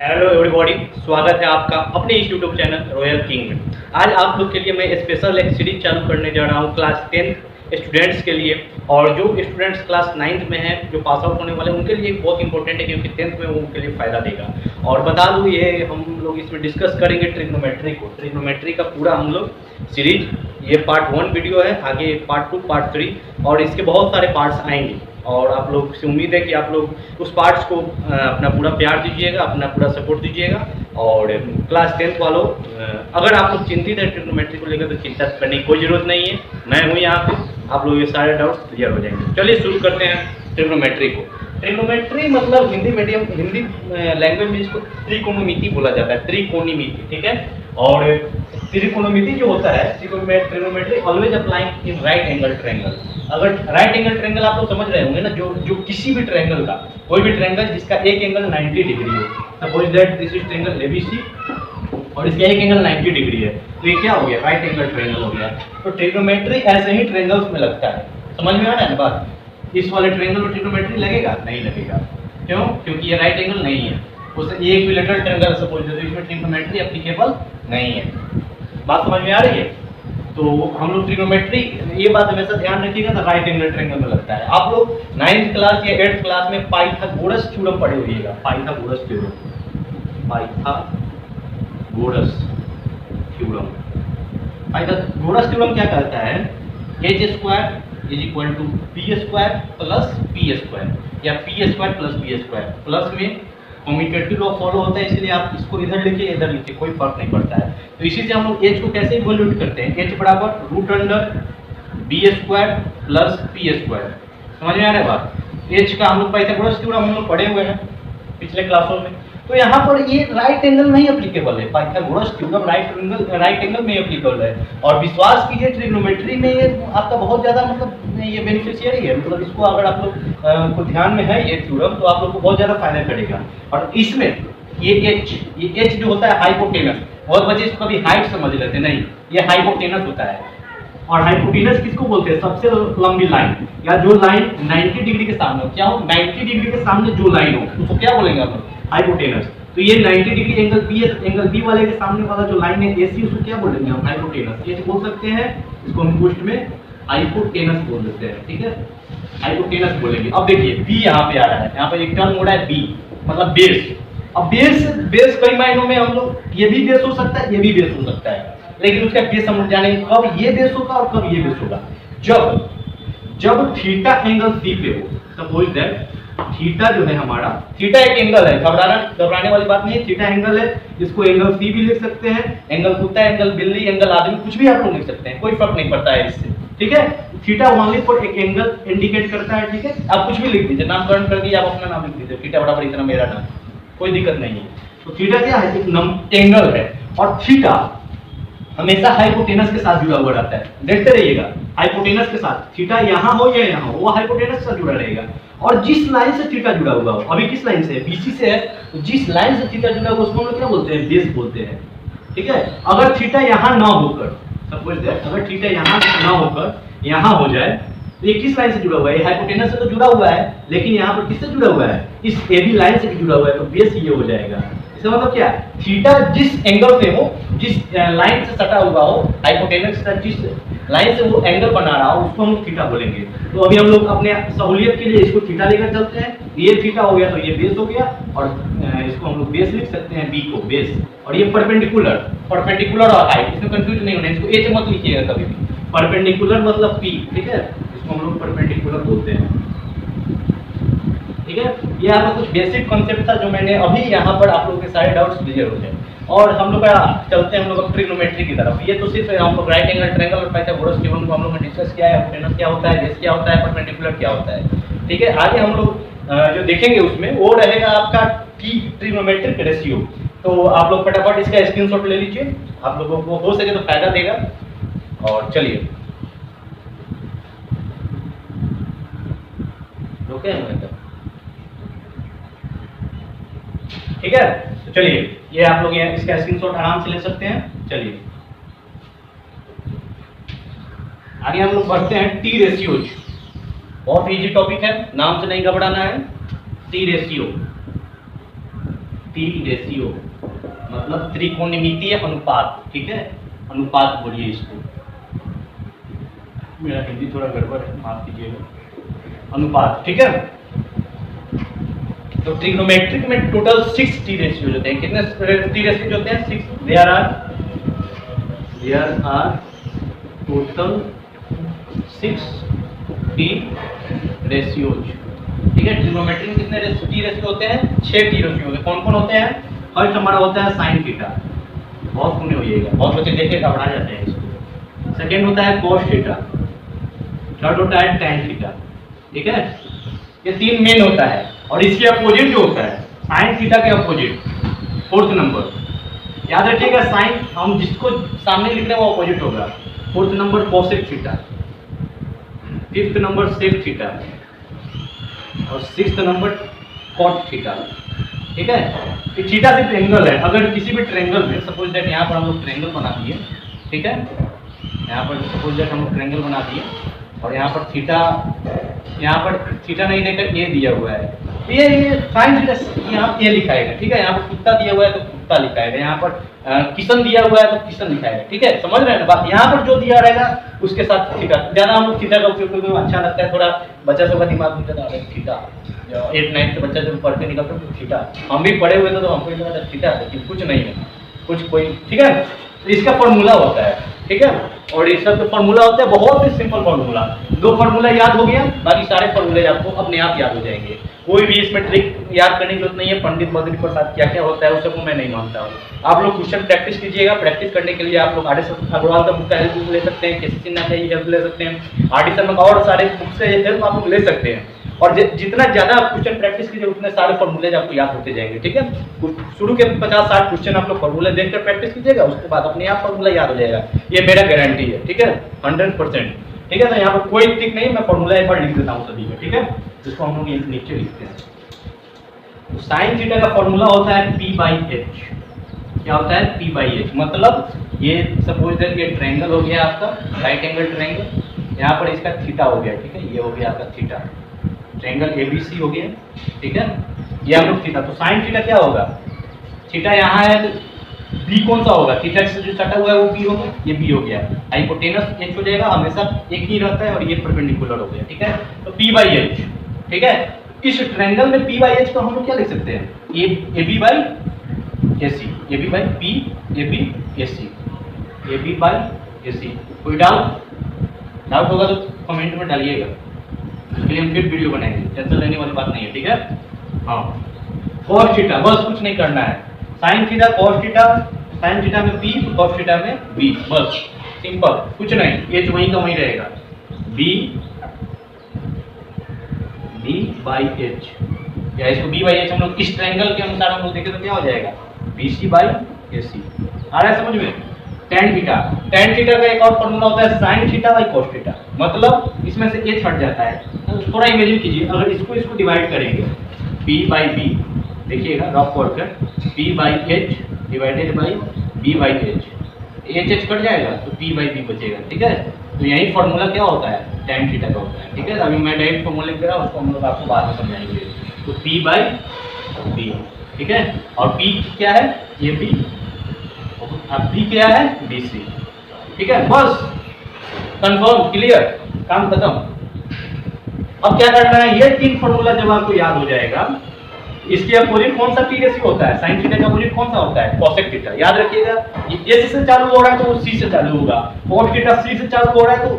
Hello everybody, स्वागत है आपका अपने इस यूट्यूब चैनल रॉयल किंग में। आज आप लोग के लिए मैं स्पेशल एक सीरीज चालू करने जा रहा हूँ क्लास 10 स्टूडेंट्स के लिए। और जो स्टूडेंट्स क्लास 9th में हैं, जो पास आउट होने वाले हैं, उनके लिए बहुत इंपॉर्टेंट है क्योंकि 10th में वो उनके लिए फ़ायदा देगा। और बता दूँ, ये हम लोग इसमें डिस्कस करेंगे ट्रिग्नोमेट्री का पूरा हम लोग सीरीज। ये पार्ट 1 वीडियो है, आगे पार्ट 2, पार्ट 3 और इसके बहुत सारे पार्ट्स आएंगे। और आप लोग से उम्मीद है कि आप लोग उस पार्ट्स को अपना पूरा प्यार दीजिएगा, अपना पूरा सपोर्ट दीजिएगा। और क्लास 10th वालों, अगर आप लोग चिंतित है ट्रिग्नोमेट्री को लेकर तो चिंता करने की कोई ज़रूरत नहीं है। मैं हूँ यहाँ पे, आप लोग ये सारे डाउट्स क्लियर हो जाएंगे। चलिए शुरू करते हैं ट्रिग्नोमेट्री को। ट्रिग्नोमेट्री मतलब हिंदी लैंग्वेज में इसको त्रिकोणमिति बोला जाता है, त्रिकोणमिति, ठीक है। और त्रिकोणमिति जो होता है, trigonometry always applying in right angle triangle. अगर राइट एंगल ट्रायंगल आप लोग समझ रहे होंगे ना, जो किसी भी ट्रायंगल का, कोई भी ट्रायंगल जिसका एक एंगल 90 डिग्री हो, suppose that this is triangle ABC और इसका एक एंगल 90 डिग्री है, तो ये क्या हो गया? राइट एंगल ट्रायंगल हो गया। तो ट्रिग्नोमेट्री ऐसे ही ट्रायंगल्स में लगता है। समझ में आ रहा है ना बात? इस वाले ट्रायंगल में ट्रिग्नोमेट्री लगेगा? नहीं लगेगा। क्यों? क्योंकि ये राइट एंगल नहीं है। उस एक इक्विलेटरल ट्रायंगल सपोज दैट इसमें ट्रिग्नोमेट्री एप्लीकेबल नहीं है। बात समझ में आ रही है? तो हम लोग ट्रिग्नोमेट्री, ये बात हमेशा ध्यान रखिएगा, तो राइट एंगल ट्रायंगल में लगता है। आप लोग 9th क्लास या 8th क्लास में पाइथागोरस थ्योरम पढ़े होइएगा। पाइथागोरस थ्योरम क्या कहता है? h² is equal to b² plus p² या p² प्लस b²। प्लस में कम्यूटेटिव लॉ फॉलो होता है, इसलिए आप इसको इधर लिखिए इधर लिखिए, कोई फर्क नहीं पड़ता है। तो इसी से हम लोग h को कैसे इवैल्यूएट करते हैं? h बराबर √b² प्लस p²। समझ में आ रहा है बात? h का हम लोग पाइथागोरस थ्योरम हम लोग पढ़े हुए हैं पिछले क्लासों में। तो यहाँ पर ये राइट एंगल नहीं एप्लीकेबल है। पाइथागोरस थ्योरम राइट एंगल में एप्लीकेबल है। और विश्वास कीजिए, ट्रिग्नोमेट्री में ये आपका बहुत ज़्यादा मतलब ये बेनिफिशियरी है। मतलब इसको अगर आप लोग को ध्यान में है ये थ्योरम, तो आप लोग को बहुत ज़्यादा फायदा करेगा। और इसमें ये h जो होता है हाइपोटेनस, बहुत बच्चे इसको कभी हाइट समझ लेते हैं, नहीं, ये हाइपोटेनस होता है। और हाइपोटेनस किसको बोलते हैं? सबसे लंबी लाइन, या जो लाइन 90 डिग्री के सामने हो। क्या हो? 90 डिग्री के सामने जो लाइन हो उसको क्या बोलेंगे आप लोग? हाइपोटेनस। तो ये 90 डिग्री एंगल बी वाले के सामने वाला जो लाइन है AC, उसको क्या बोलेंगे हम? हाइपोटेनस। ये बोल सकते हैं, इसको हम पुष्ट में हाइपोटेनस बोल देते हैं, ठीक है, हाइपोटेनस बोलेंगे। अब देखिए बी यहाँ पे आ रहा है, यहाँ पे एक टर्म हो रहा है बी, मतलब बेस। अब बेस कई मायनों में हम लोग, ये भी बेस हो सकता है, ये भी बेस हो सकता है, लेकिन उसका बेस हम लोग जानेंगे कब ये बेस होगा और कब ये बेस होगा। जब थीटा एंगल सी पे हो। सपोज दैट थीटा जो है हमारा, थीटा एक एंगल है, घबराने वाली बात नहीं है, थीटा एंगल है। इसको एंगल सी भी लिख सकते हैं, एंगल कुत्ता, एंगल बिल्ली, एंगल आदमी, कुछ भी आप लोग लिख सकते हैं, कोई फर्क नहीं पड़ता है इससे, ठीक है। थीटा ओनली फॉर एक एंगल इंडिकेट करता है, ठीक है। आप कुछ भी लिख दीजिए, नामकरण कर दिए, आप अपना नाम लिख दीजिए, थीटा बराबर इतना मेरा नाम, कोई दिक्कत नहीं है। तो थीटा क्या है? एक एंगल है। और थीटा हमेशा हाइपोटेनस के साथ जुड़ा हुआ रहता है। देखते रहिएगा, हाइपोटेनस के साथ थीटा यहाँ हो या यहाँ हो, वो हाइपोटेनस के साथ जुड़ा रहेगा। और जिस लाइन से थीटा जुड़ा हुआ हो, अभी किस लाइन से है? BC से है, तो जिस लाइन से थीटा जुड़ा हुआ उसको हम लोग क्या बोलते हैं? बेस बोलते हैं, ठीक है। अगर थीटा यहाँ ना होकर, सपोज दैट अगर थीटा यहाँ ना होकर यहाँ हो जाए, तो ये किस लाइन से जुड़ा हुआ है? ये हाइपोटेनस से तो जुड़ा हुआ है, लेकिन यहाँ पर किससे जुड़ा हुआ है? इस AB लाइन से भी जुड़ा हुआ है, तो बेस ये हो जाएगा। इसका मतलब क्या है? थीटा जिस एंगल से हो, जिस लाइन से सटा हुआ हो, हाइपोटेनस के साथ जिस लाइन से वो एंगल बना रहा हो, उसको हम थीटा बोलेंगे। तो अभी हम लोग अपने सहूलियत के लिए इसको थीटा लेकर चलते हैं। ये थीटा हो गया तो ये बेस हो गया, और इसको हम लोग बेस लिख सकते हैं, बी को बेस। और ये परपेंडिकुलर और हाइट, इसमें कंफ्यूज नहीं होना, इसको एच मत लिखिएगा कभी भी। परपेंडिकुलर मतलब पी, ठीक है, इसको हम लोग परपेंडिकुलर बोलते हैं, ठीक है। ये आपका कुछ बेसिक कॉन्सेप्ट था जो मैंने अभी यहाँ पर आप लोगों के सारे डाउट्स क्लियर हो जाए। और हम लोग चलते हैं हम लोग ट्रिग्नोमेट्री की तरफ। ये तो सिर्फ हम लोग राइट एंगल ट्रायंगल और पाइथागोरस थ्योरम को हम लोग ने डिस्कस किया है, हाइपोटेनस क्या होता है, बेस क्या होता है, परपेंडिकुलर क्या होता है, ठीक है। आगे हम लोग जो देखेंगे उसमें वो रहेगा आपका ट्रिग्नोमेट्रिक रेशियो। तो आप लोग फटाफट इसका स्क्रीनशॉट ले लीजिए, आप लोगों को हो सके तो फायदा देगा। और चलिए ओके, ठीक है। तो चलिए ये आप लोग इसका स्क्रीनशॉट आराम से ले सकते हैं। चलिए आगे हम लोग बढ़ते हैं टी रेशियोज। बहुत इजी टॉपिक है, नाम से नहीं घबराना है। टी रेशियो टी रेशियो मतलब त्रिकोणमितीय अनुपात, ठीक है, अनुपात बोलिए इसको, मेरा हिंदी थोड़ा गड़बड़ है, माफ कीजिएगा, अनुपात, ठीक है। तो ट्रिग्नोमेट्रिक में टोटल 6 टी रेशियो होते हैं। कितने टी रेशियो होते हैं? 6। There are total 6 T ratios, ठीक है। ट्रिग्नोमेट्री में कितने टी रेशियो होते हैं? 6 टी रेशियो होते हैं। कौन कौन होते हैं? फर्स्ट हमारा होता है साइन थीटा, बहुत सुने होइएगा, बहुत बच्चे देखे घबरा जाते हैं इसको। सेकेंड होता है कोस थीटा, थर्ड होता है टैन थीटा, ठीक है। ये 3 मेन होता है और इसके अपोजिट जो होता है साइन थीटा के अपोजिट, फोर्थ नंबर याद रखिएगा, साइन हम जिसको सामने लिख रहे हैं वो अपोजिट होगा। Fourth number cosec theta, fifth number sec theta और सिक्स्थ नंबर कॉट थीटा, ठीक है। ये थीटा सिर्फ एंगल है। अगर किसी भी ट्रायंगल में सपोज दैट यहाँ पर हम लोग ट्रायंगल बना दिए, ठीक है, यहाँ पर सपोज दैट हम लोग ट्रायंगल बना दिए और यहाँ पर थीटा, यहाँ पर थीटा नहीं देकर ए दिया हुआ है, ये साइन थीटा यहाँ ए लिखाएगा, ठीक है। यहाँ पर कुत्ता दिया हुआ है तो कुत्ता लिखाएगा, यहाँ पर किशन दिया हुआ है तो किशन लिखाएगा, ठीक है, समझ रहे हैं ना बात। यहाँ पर जो दिया रहेगा उसके साथ थीटा, ज्यादा हम लोग थीटा का उपयोग करते हैं, अच्छा लगता है, थोड़ा बच्चा सब का दिमाग में चलता है थीटा, 8-9 से बच्चा जब पढ़ के निकलता है थीटा, हम भी पढ़े हुए थे तो हमको लगा था थीटा, लेकिन कुछ नहीं है, कुछ कोई, ठीक है। तो इसका फॉर्मूला होता है, ठीक है, और इस सब का फॉर्मूला होता है बहुत ही सिंपल फॉर्मूला। 2 फॉर्मूला याद हो गया, बाकी सारे फॉर्मूले आपको अपने आप याद हो जाएंगे। कोई भी इसमें ट्रिक याद करने की जरूरत नहीं है। पंडित बद्री प्रसाद क्या क्या होता है उस सबको मैं नहीं मानता हूँ। आप लोग क्वेश्चन प्रैक्टिस कीजिएगा। प्रैक्टिस करने के लिए आप लोग आर.डी. अग्रवाल का बुक का हेल्प ले सकते हैं, के.सी. सिन्हा का हेल्प ले सकते हैं, आर.डी. शर्मा का और सारे बुक से हेल्प आप लोग ले सकते हैं। और जितना ज्यादा आप क्वेश्चन प्रैक्टिस कीजिए उतने सारे फॉर्मूले आपको याद होते जाएंगे, ठीक है। शुरू के 50-60 क्वेश्चन आप लोग फॉर्मूला देखकर प्रैक्टिस कीजिएगा, उसके बाद अपने आप फॉर्मूला याद हो जाएगा, ये मेरा गारंटी है, ठीक है, 100%, ठीक है। तो यहाँ पर कोई ट्रिक नहीं, मैं फॉर्मूला एक बार लिख देता हूँ सभी का, ठीक है, जिसको हम लोग नीचे लिखते हैं। तो साइन थीटा का फॉर्मूला होता है P/H। क्या होता है? P/H, मतलब ये सपोज दैट ये ट्रायंगल हो गया आपका, राइट एंगल ट्रायंगल, यहाँ पर इसका थीटा हो गया, ठीक है, ये हो गया आपका थीटा, ट्रायंगल ABC हो गया, ठीक है, ये हम लोग थीटा। तो साइन थीटा क्या होगा? थीटा यहाँ है तो B कौन सा होगा? थीटा से जो सटा हुआ है वो B होगा, ये B हो गया, हाइपोटेनस H हो जाएगा, हमेशा एक ही रहता है और ये परपेंडिकुलर हो गया, ठीक है। तो P/H, ठीक है। इस ट्रायंगल में P/H को हम लोग क्या लिख सकते हैं? AB/AC, AB/P, AB/AC, AB/AC। कोई डाउट होगा तो कमेंट में डालिएगा, उसके लिए हम फिर वीडियो बनाएंगे, टेंशन लेने वाली बात नहीं है, ठीक है। हाँ, cos थीटा, बस कुछ नहीं करना है। Sine theta, cos theta, sine theta में P, cos थीटा में B, बस सिंपल, कुछ नहीं, H वहीं का वहीं रहेगा, B/H, या इसको B/H हम लोग इस ट्रायंगल के अनुसार हम लोग देखें तो क्या हो जाएगा? BC/AC। आ रहा है समझ में? tan थीटा, tan थीटा का एक और फॉर्मूला होता है sin theta by cos theta, मतलब इसमें से H हट जाता है। तो थोड़ा इमेजिन कीजिए, अगर इसको डिवाइड करेंगे P/B, देखिएगा rough worker, P/H divided by B/H, H cut जाएगा तो P/B बचेगा, ठीक है। तो यही फॉर्मूला क्या होता है? tan थीटा का होता है, ठीक है। अभी मैं डायरेक्ट फॉर्मूला लिख रहा हूँ, उसको हम लोग आपको बाद में समझाएंगे। तो P/B, ठीक है, और P क्या है? ये B, अब B क्या है? BC, ठीक है, बस कंफर्म, क्लियर, काम खत्म। अब क्या करना है? ये 3 फॉर्मूला जब आपको याद हो जाएगा, इसके अपोजिट कौन सा टी रेशियो होता है? साइन थीटा का अपोजिट कौन सा होता है? Cosec theta. याद रखिएगा, ये S से चालू हो रहा है तो वो C से चालू होगा, कोस थीटा C से चालू हो रहा है तो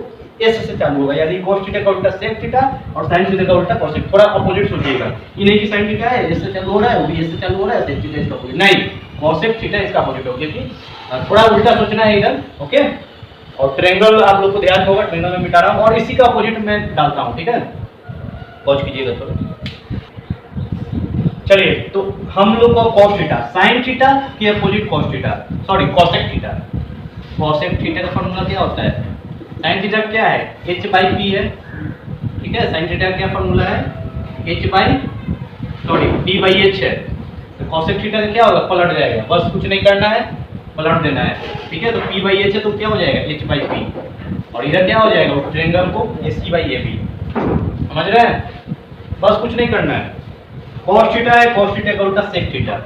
S से चालू होगा, यानी कोस थीटा का उल्टा सेक थीटा और साइन थीटा का उल्टा कोसेक। थोड़ा अपोजिट सोचिएगा, ये नहीं कि साइन थीटा है S से चालू हो रहा है, वो भी S से चालू हो रहा है, सेक थीटा इसका अपोजिट नहीं, कोसेक थीटा इसका अपोजिट हो गया, कि थोड़ा उल्टा सोचना है इधर, ओके। और ट्रायंगल आप लोग को ध्यान होगा, ट्रायंगल में मिटा रहा हूं और इसी का अपोजिट मैं डालता हूं, ठीक है, पॉज कीजिएगा थोड़ा। चलिए, तो हम लोग को cos थीटा, sin थीटा के opposite cos theta, sorry cosec theta, cosec theta का फॉर्मूला क्या होता है? sin थीटा क्या है? H/P है, ठीक है। sin थीटा का क्या फॉर्मूला है? P/H है। तो कोसेक थीटा का क्या होगा? पलट जाएगा, बस कुछ नहीं करना है, पलट देना है, ठीक है। तो P/H है तो क्या हो जाएगा? H/P, और इधर क्या हो जाएगा? उस ट्रायंगल को AC/AB, समझ रहे हैं? बस कुछ नहीं करना है। cos थीटा है, cos थीटा का उल्टा sec थीटा,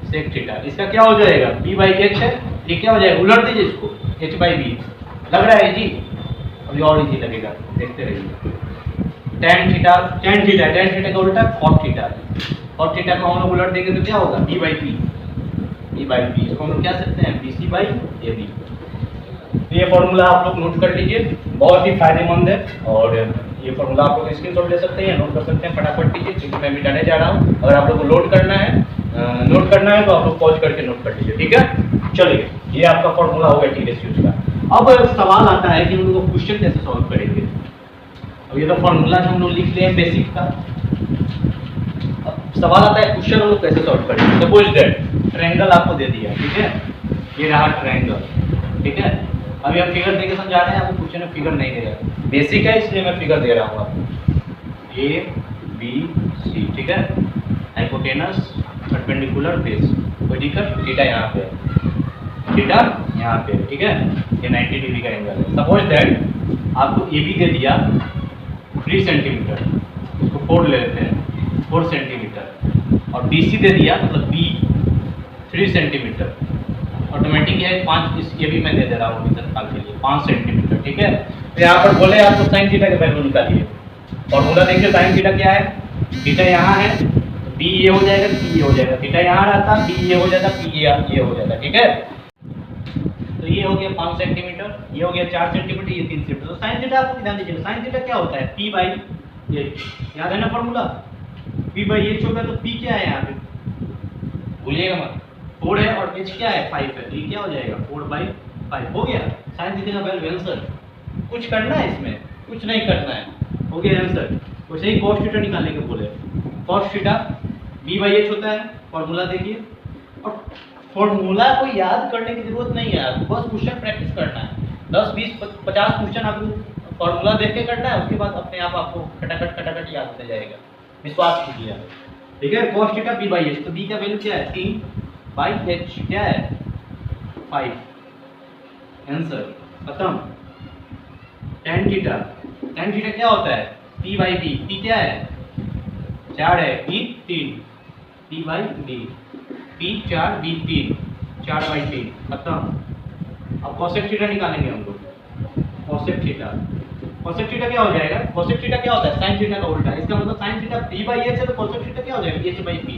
सेक थीटा, इसका क्या हो जाएगा b बाई एच है, ये क्या हो जाएगा, उलट दीजिए इसको, h बाई बी लग रहा है जी, अभी और इजी लगेगा, देखते रहिए। tan थीटा का उल्टा cot थीटा को हम लोग उलट देंगे तो क्या होगा b बाई पी, इसको हम लोग क्या सकते हैं bc बाई ab। ये फॉर्मूला आप लोग नोट कर लीजिए, बहुत ही फायदेमंद है, और ये फॉर्मूला आप लोग स्क्रीनशॉट ले सकते हैं, नोट कर सकते हैं, फटाफट लीजिए, क्योंकि मैं मिटाने जा रहा हूँ। अगर आप लोग को नोट करना है तो आप लोग पॉज करके नोट कर लीजिए, ठीक है। चलिए, ये आपका फॉर्मूला हो गया टी रेशियोज का। अब सवाल आता है कि हम लोग क्वेश्चन कैसे सॉल्व करेंगे। अब ये तो फॉर्मूला हम लोग लिख लिए बेसिक का, अब सवाल आता है क्वेश्चन हम लोग कैसे सॉल्व करेंगे। सपोज दैट ट्रायंगल आपको दे दिया, ठीक है, ये रहा ट्रायंगल, ठीक है। अभी हम फिगर देके समझा रहे हैं, आपको क्वेश्चन में फिगर नहीं दे रहा है, बेसिक है इसलिए मैं फिगर दे रहा हूँ आपको। ए बी सी, ठीक है, हाइपोटेनस परपेंडिकुलर बेस, कोई दिक्कत, थीटा यहाँ पे है, थीटा यहाँ पे, ठीक है, ये 90 डिग्री का एंगल है। सपोज दैट आपको ए बी दे दिया 3 सेंटीमीटर, इसको 4 ले लेते हैं, 4 सेंटीमीटर, और बी सी दे दिया मतलब बी 3 सेंटीमीटर, ऑटोमेटिक है 5, ये भी मैं दे दे रहा हूँ तत्काल के लिए 5 सेंटीमीटर, ठीक है। तो यहाँ पर बोले आपको साइन थीटा के वैल्यू निकालिए, फॉर्मूला देखिए, साइन थीटा क्या है, थीटा यहाँ है, बी ये हो जाएगा, सी ये हो जाएगा, थीटा यहाँ रहता, बी ये हो जाता, पी ये हो जाता, ठीक है। तो ये हो गया 5 सेंटीमीटर, ये हो गया 4 सेंटीमीटर, ये 3 सेंटीमीटर। तो साइन थीटा आपको ध्यान दीजिए, साइन थीटा क्या होता है पी बाई एच, याद है ना फॉर्मूला, पी बाई एच होगा, तो पी क्या है यहाँ पे भूलिएगा मत, 4 है और h क्या है 5 है, तो ये क्या हो जाएगा 4/5 हो गया साइन थीटा का वैल्यू आंसर। कुछ करना है इसमें, कुछ नहीं करना है, हो गया आंसर। वैसे ही cos थीटा निकालने के बोले, cos थीटा b/h होता है, फॉर्मूला देखिए, और फॉर्मूला को याद करने की जरूरत नहीं है, आपको बस क्वेश्चन प्रैक्टिस करना है, 10 20 50 क्वेश्चन आपको फॉर्मूला देख के करना है, उसके बाद अपने आप आपको खटाखट याद होता जाएगा, विश्वास कीजिए, ठीक है। cos थीटा b/h, तो b का वैल्यू क्या है 3 बाई एच क्या है 5, आंसर खत्म। tan थीटा क्या होता है p बाई b, p क्या है 4 है, b 3, p by b, p 4 b 3, 4 by 3 खत्म। अब cosec थीटा निकालेंगे हम लोग, cosec थीटा क्या हो जाएगा, cosec थीटा क्या होता है sin थीटा का उल्टा, इसका मतलब sin theta p by h है, तो cosec थीटा क्या हो जाएगा h बाई p,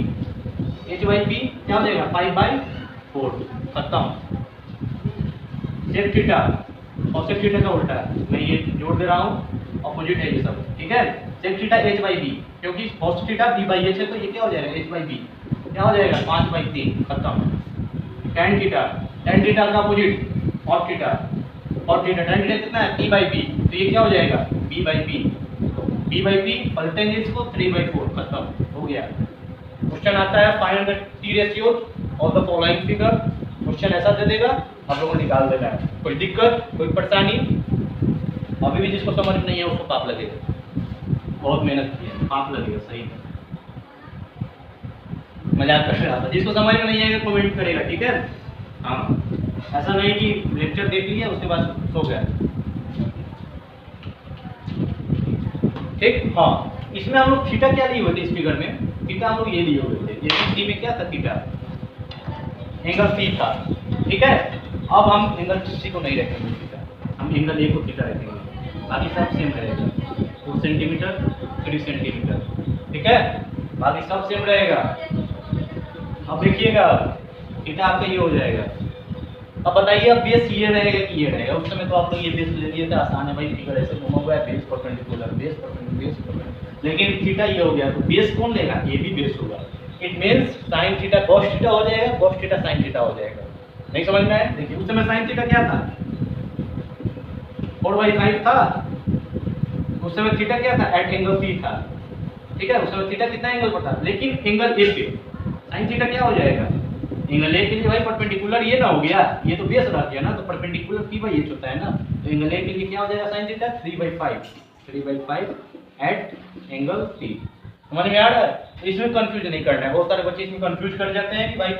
क्या हो जाएगा 5/4 खत्म। सेक थीटा cosec थीटा का उल्टा, मैं ये जोड़ दे रहा हूँ, ऑपोजिट है ये सब, ठीक है। Sec theta h by b, क्योंकि cos theta b by h है, तो ये क्या हो जाएगा h बाई b, क्या हो जाएगा 5/3 खत्म। tan थीटा का opposite cot theta, tan theta कितना है p बाई b, तो ये क्या हो जाएगा b बाई p, पलटेंगे इसको 3/4 खत्म हो गया। क्वेश्चन आता है find the T ratios of the following figure, question ऐसा दे देगा, आप लोगों को निकाल देना है। कोई दिक्कत, कोई परेशानी, अभी भी जिसको समझ नहीं है उसको पाप लगेगा, बहुत मेहनत की है, पाप लगेगा, सही है, मजाक कर रहा था, जिसको समझ में नहीं आएगा कमेंट करेगा, ठीक है। हाँ, ऐसा नहीं कि लेक्चर देख लिया उसके बाद सो गया, ठीक। हाँ, इसमें हम लोग थीटा क्या लिए हुए थे इस फिगर में, थीटा हम लोग ये लिए हुए थे, ये सी में क्या था थीटा, एंगल सी था, ठीक है। अब हम एंगल सी को नहीं रखेंगे थीटा, हम एंगल ए को थीटा रखेंगे, बाकी सब सेम रहेगा, 4 सेंटीमीटर 3 सेंटीमीटर, ठीक है, बाकी सब सेम रहेगा। अब देखिएगा थीटा आपका ये हो जाएगा। अब बताइए अब बेस ये रहेगा कि ये रहेगा, उस समय तो आप लोग ये बेस ले लिए थे, आसान है भाई, फिगर ऐसे घुमा हुआ है, बेस परपेंडिकुलर, लेकिन थीटा ये हो गया, तो बेस कौन लेगा, ये भी बेस होगा। It means sin theta cos theta हो जाएगा, cos थीटा sin थीटा हो जाएगा। नहीं समझ में आया, देखिए उस समय sin थीटा क्या था 4/5 था, उस समय थीटा क्या था एट एंगल C था, ठीक है, उस समय थीटा कितना एंगल पर था, लेकिन एंगल A पे sin थीटा क्या हो जाएगा, एंगल A के लिए भाई परपेंडिकुलर ये ना हो गया, ये तो बेस रह गया ना, तो परपेंडिकुलर p/h होता है ना, तो एंगल A के लिए क्या हो जाएगा sin theta 3/5 at angle C। समझ में आ रहा है, इसमें कंफ्यूज नहीं करना है, बहुत सारे बच्चे इसमें कंफ्यूज कर जाते हैं कि भाई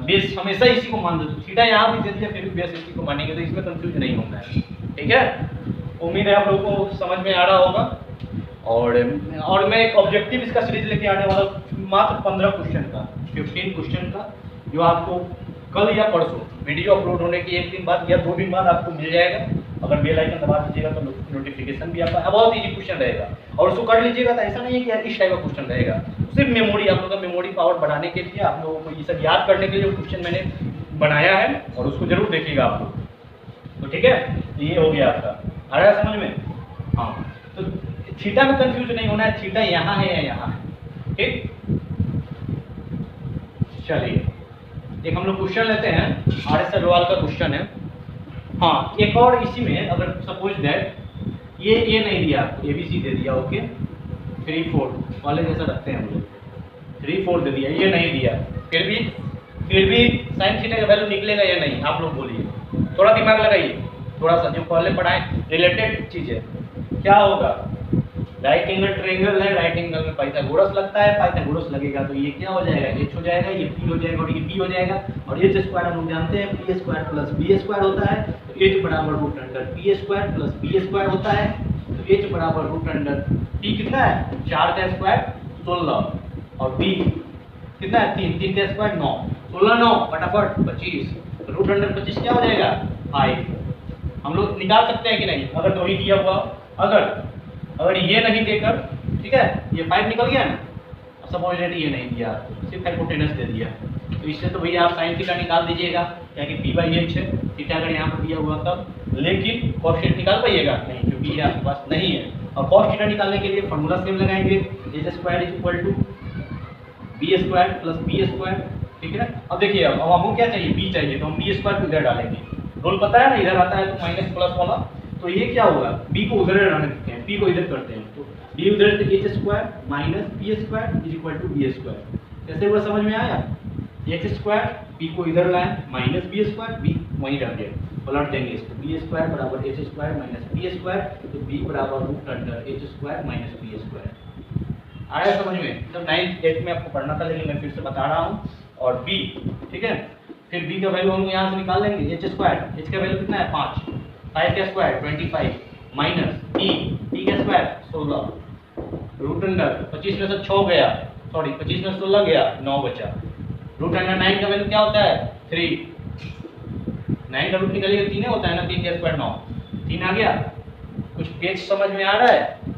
बेस हमेशा इसी को मान दो, थीटा यहाँ भी दे दिया फिर भी बेस इसी को मानेंगे, तो इसमें कंफ्यूज नहीं होना है, ठीक है। उम्मीद है आप लोगों को समझ में आ रहा होगा। और मैं एक ऑब्जेक्टिव इसका सीरीज लेके आने वाला हूं, मात्र 15 क्वेश्चन का, 15 क्वेश्चन का जो आपको कल या परसों वीडियो अपलोड होने के 1 दिन बाद या 2 दिन बाद आपको मिल जाएगा। अगर बेल आइकन दबा दीजिएगा तो नोटिफिकेशन भी आपका बहुत ईजी क्वेश्चन रहेगा और उसको कर लीजिएगा तो ऐसा नहीं है कि यार इस टाइप का क्वेश्चन रहेगा। सिर्फ मेमोरी, आप लोगों का मेमोरी पावर बढ़ाने के लिए, आप लोगों को ये सब याद करने के लिए क्वेश्चन मैंने बनाया है और उसको जरूर देखिएगा आप लोग। तो ठीक है, तो ये हो गया आपका, आ रहा है समझ में? हाँ, तो थीटा में कंफ्यूज नहीं होना है, थीटा यहाँ है या यहाँ है, ठीक। चलिए एक हम लोग क्वेश्चन लेते हैं, RS अग्रवाल का क्वेश्चन है। हाँ, एक और इसी में अगर सपोज दैट ये नहीं दिया, ABC दे दिया, ओके 3 4 वाले जैसा रखते हैं हम लोग, 3 4 दे दिया, ये नहीं दिया, फिर भी साइन थीटा का वैल्यू निकलेगा या नहीं, आप लोग बोलिए, थोड़ा दिमाग लगाइए, थोड़ा सा जो पहले पढ़ाए रिलेटेड चीज है। क्या होगा, राइट एंगल ट्रायंगल है, राइट एंगल में पाइथागोरस लगता है, पाइथागोरस लगेगा तो ये क्या हो जाएगा, h हो जाएगा, ये p हो जाएगा और ये b हो जाएगा। और h स्क्वायर हम लोग जानते हैं p square plus b square होता है, तो h बराबर root under p square plus b square होता है, तो h बराबर रूट अंडर p कितना है 4 का स्क्वायर 16 और b कितना है 3 का स्क्वायर 9, 16 9 फटाफट 25, तो रूट अंडर 25 क्या हो जाएगा 5। हम लोग निकाल सकते हैं कि नहीं, अगर दो ही दिया हुआ, अगर ये नहीं देकर, ठीक है, ये 5 निकल गया ना, सपोज दैट ये नहीं दिया, सिर्फ हाइपोटेनस दे दिया, तो इससे तो भैया आप साइन थीटा निकाल दीजिएगा, क्या कि p/h है, थीटा अगर यहाँ पर दिया हुआ तब, लेकिन कॉस थीटा निकाल पाइएगा नहीं, क्योंकि ये आपके पास नहीं है। और कॉस थीटा निकालने के लिए फॉर्मूला सेम लगाएंगे, h square is equal to b square plus b square, ठीक है ना। अब देखिए, अब हमको क्या चाहिए, b चाहिए, तो हम b स्क्वायर को इधर डालेंगे, रोल पता है ना, इधर आता है तो माइनस प्लस वाला, तो ये क्या होगा, b को उधर रहने देते हैं, p को इधर करते हैं, तो b उधर तो h square minus p square is equal to b square. कैसे हुआ समझ में आया, h स्क्वायर p को इधर लाएं माइनस b स्क्वायर, b वहीं रख दिया, पलट देंगे इसको, b स्क्वायर बराबर h square minus p square, तो b बराबर root under h square minus p square. आया समझ में? मतलब 9th 8th में आपको पढ़ना था, लेकिन मैं फिर से बता रहा हूँ। और b, ठीक है, फिर b का वैल्यू हम यहाँ से निकाल लेंगे, h स्क्वायर, h का वैल्यू कितना है 5, 5 का स्क्वायर 25 माइनस p का स्क्वायर 16, रूट अंडर 25 में से 6 गया, सॉरी 25 में 16 गया, 9 बचा, रूट अंडर 9 का वैल्यू क्या होता है 3, 9 का रूट निकलेगा 3 होता है ना, 3 का स्क्वायर 9, 3 आ गया। कुछ पेज समझ में आ रहा है?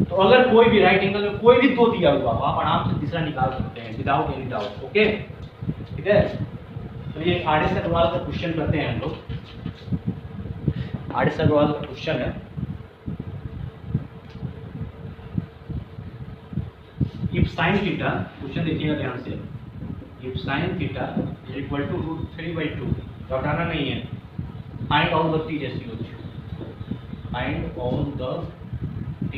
तो अगर कोई भी राइट एंगल में कोई भी दो दिया हुआ, आप आराम से तीसरा निकाल सकते हैं विदाउट एनी डाउट, ओके, ठीक है। तो ये RS अग्रवाल का क्वेश्चन करते हैं हम लोग, RS अग्रवाल का क्वेश्चन है, इफ साइन थीटा, क्वेश्चन देखिएगा ध्यान से, if sine theta is equal to √3/2, घटाना नहीं है, find out the t ratios, find out the t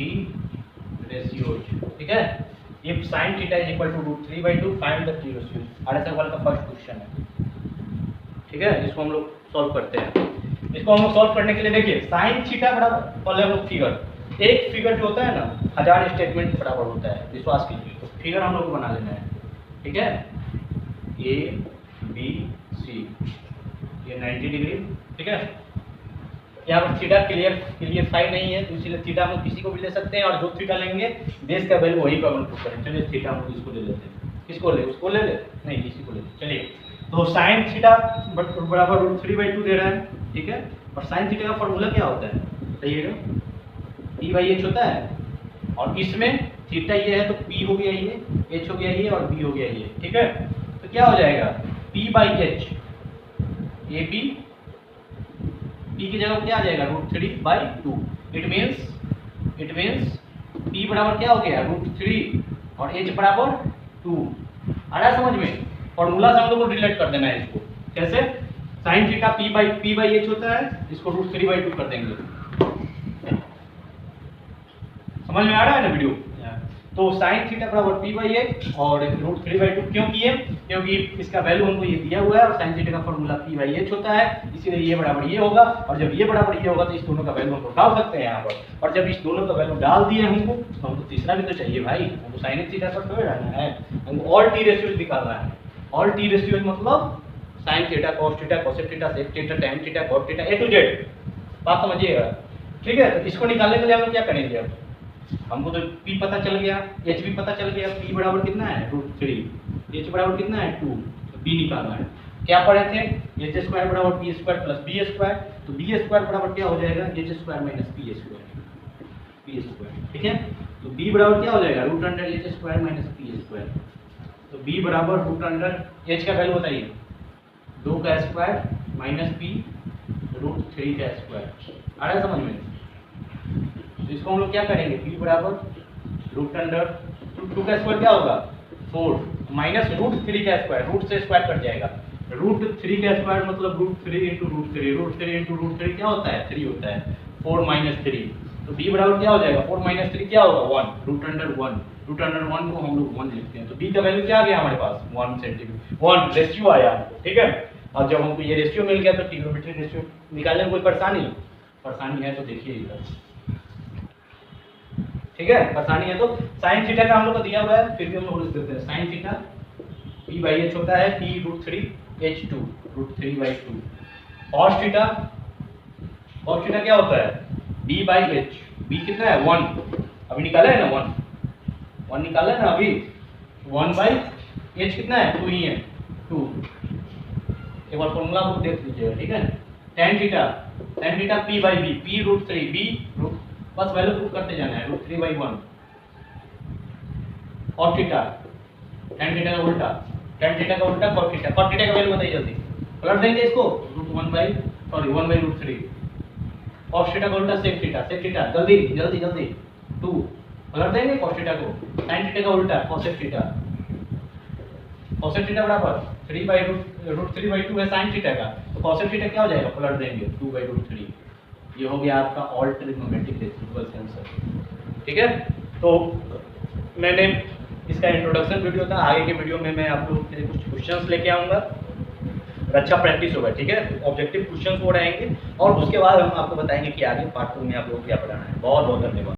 ratios, ठीक है। If sine theta is equal to √3/2 find the t ratios, RS Agarwal का first question है, ठीक है। इसको हम लोग सॉल्व करते हैं। इसको हम लोग सॉल्व करने के लिए देखिए, साइन थीटा बराबर, पहले हम लोग फिगर, एक फिगर जो होता है ना 1000 स्टेटमेंट बराबर होता है, विश्वास कीजिए। तो फिगर हम लोग को बना लेना है, ठीक है, A B C, ये 90 डिग्री, ठीक है। यहाँ पर थीटा क्लियर फाई नहीं है, तो इसलिए थीटा हम किसी को भी ले सकते हैं, और जो थीटा लेंगे बेस का वैल्यू वही पर पुट करें। चलिए थीटा हम इसको ले लेते हैं, किसको ले, उसको ले ले, नहीं इसी को ले, चलिए। तो साइन थीटा बराबर √3/2 दे रहा है, ठीक है। और साइन थीटा का फॉर्मूला क्या होता है, बताइएगा, p/h होता है, और इसमें थीटा ये है तो p हो गया ये, h हो गया ये और b हो गया ये, ठीक है। तो क्या हो जाएगा p/h, ab, p की जगह क्या आ जाएगा √3/2, इट मीन्स p बराबर क्या हो गया √3 और h बराबर 2। आ रहा है समझ में? फॉर्मूला से हम लोग को रिलेट कर देना है इसको, कैसे, साइन थीटा p/h होता है, इसको √3/2 कर देंगे। समझ में आ रहा है ना वीडियो? तो साइन थीटा बराबर p/h और √3/2 क्यों किए, क्योंकि इसका वैल्यू हमको ये दिया हुआ है, और साइन थीटा का फॉर्मूला p/h होता है, इसीलिए ये बराबर ये होगा, और जब ये बराबर ये होगा तो इस दोनों का वैल्यू हम डाल सकते हैं यहाँ पर। और जब इस दोनों का वैल्यू डाल दिए हमको, तो हमको तीसरा भी तो चाहिए भाई, हमको साइन थीटा पर थोड़ा रहना है, हमको ऑल t रेशियोज निकालना है। ऑल t रेशियोज मतलब sine theta, cos theta, cosec theta, sec theta, tan theta, cot theta, A to Z, बात समझिएगा, ठीक है। तो इसको निकालने के लिए हम लोग क्या करेंगे, अब हमको तो p पता चल गया, h भी पता चल गया, p बराबर कितना है √3, h बराबर कितना है 2, तो बी निकालना है। क्या पढ़े थे, एच स्क्वायर बराबर B square plus B square, तो बी स्क्वायर बराबर क्या हो जाएगा, H square minus B square, ठीक है। तो बी बराबर क्या हो जाएगा, root under H square minus B square. तो बी बराबर रूट अंडर एच का वैल्यू बताइए, 2 का स्क्वायर माइनस बी रूट 3 का स्क्वायर। आ रहा है समझ में? तो इसको हम लोग क्या करेंगे, बी बराबर रूट अंडर 2 का स्क्वायर क्या होगा 4 माइनस रूट 3 का स्क्वायर, रूट से स्क्वायर कट जाएगा, रूट 3 का स्क्वायर मतलब root 3 into root 3, root 3 into root 3 क्या होता है 3 होता है, 4 माइनस 3। तो b बराबर क्या हो जाएगा 4 माइनस 3 क्या होगा 1, रूट अंडर 1, रूट अंडर 1 को हम लोग 1 लिखते हैं। तो b का वैल्यू क्या आ गया हमारे पास 1 सेंटीमीटर, 1 रेशियो आया, ठीक है। अब जब हमको ये रेशियो मिल गया तो ट्रिग्नोमेट्री रेशियो निकालने में कोई परेशानी है तो देखिए इधर, ठीक है। परेशानी है तो साइन थीटा का हम लोग को दिया हुआ है, फिर भी हम लोग लिख देते हैं sine theta p by h होता है t root 3 h2 root 3 by 2। cos theta क्या होता है b बाई h, b कितना है 1, अभी निकाला है ना 1 निकाला है ना अभी, 1 बाई h कितना है 2 ही है 2। एक बार फॉर्मूला बुक देख लीजिएगा, ठीक है। tan theta p by b, p root 3 b root, बस वैल्यू पुट करते जाना है, root 3 by 1। cos theta tan theta का उल्टा cos थीटा का वैल्यू बताइए जल्दी, पलट देंगे इसको, root 1 by root 3। cos theta का उल्टा sec थीटा जल्दी 2, पलट देंगे cos थीटा को, sin थीटा का उल्टा cosec थीटा बराबर 3 बाई रूट 3 बाई 2 है sin थीटा का, तो cosec थीटा क्या हो जाएगा, पलट देंगे 2 बाई रूट 3। ये हो गया आपका ऑल ट्रिग्नोमेट्रिक रेसिप्रोकल आंसर, ठीक है। तो मैंने इसका इंट्रोडक्शन वीडियो था, आगे के वीडियो में मैं आप लोगों के लिए कुछ क्वेश्चंस लेके आऊँगा और अच्छा प्रैक्टिस होगा, ठीक है। ऑब्जेक्टिव क्वेश्चंस वो रहेंगे और उसके बाद हम आपको बताएंगे कि आगे पार्ट 2 में आप लोगों को क्या पढ़ाना है। बहुत बहुत धन्यवाद।